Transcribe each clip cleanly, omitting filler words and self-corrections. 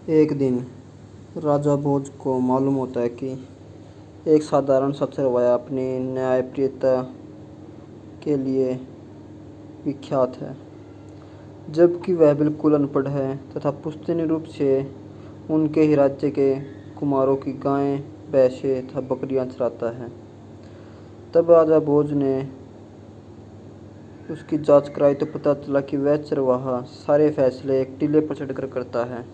एक दिन राजा भोज को मालूम होता है कि एक साधारण सा चरवाहा अपनी न्यायप्रियता के लिए विख्यात है, जबकि वह बिल्कुल अनपढ़ है तथा पुश्तैनी रूप से उनके ही राज्य के कुमारों की गायें, भैंसें तथा बकरियां चराता है। तब राजा भोज ने उसकी जांच कराई तो पता चला कि वह चरवाहा सारे फैसले एक टीले पर चढ़कर करता है।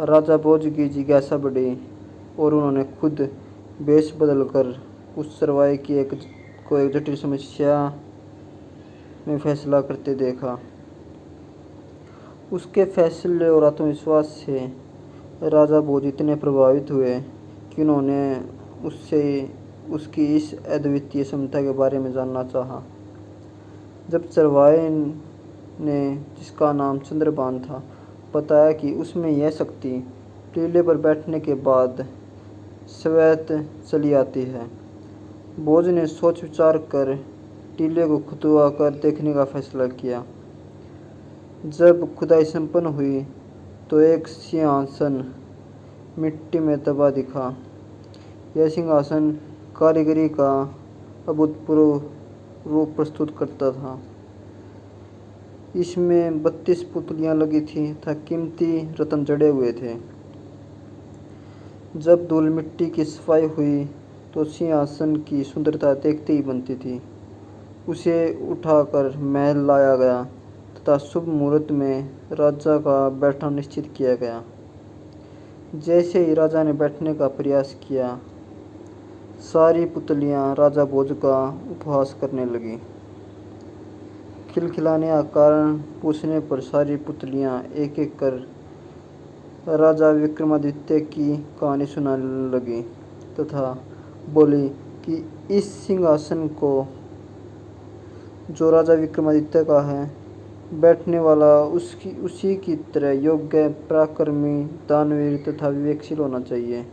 राजा भोज की जिज्ञासा बढ़ी और उन्होंने खुद वेश बदलकर उस चरवाहे की एक जटिल समस्या में फैसला करते देखा। उसके फैसले और आत्मविश्वास से राजा भोज इतने प्रभावित हुए कि उन्होंने उससे उसकी इस अद्वितीय क्षमता के बारे में जानना चाहा। जब चरवाहे ने, जिसका नाम चंद्रभान था, बताया कि उसमें यह शक्ति टीले पर बैठने के बाद स्वतः चली आती है, भोज ने सोच विचार कर टीले को खुदवा कर देखने का फैसला किया। जब खुदाई संपन्न हुई तो एक सिंहासन मिट्टी में दबा दिखा। यह सिंहासन कारीगरी का अभूतपूर्व रूप प्रस्तुत करता था। इसमें 32 पुतलियां लगी थीं तथा कीमती रत्न जड़े हुए थे। जब धूल मिट्टी की सफाई हुई तो सिंहासन की सुंदरता देखते ही बनती थी। उसे उठाकर महल लाया गया तथा शुभ मुहूर्त में राजा का बैठना निश्चित किया गया। जैसे ही राजा ने बैठने का प्रयास किया, सारी पुतलियां राजा भोज का उपहास करने लगीं। खिलखिलाने का कारण पूछने पर सारी पुतलियां एक एक कर राजा विक्रमादित्य की कहानी सुनाने लगी तथा बोली कि इस सिंहासन को जो राजा विक्रमादित्य का है, बैठने वाला उसी की तरह योग्य, पराक्रमी, दानवीर तथा विवेकशील होना चाहिए।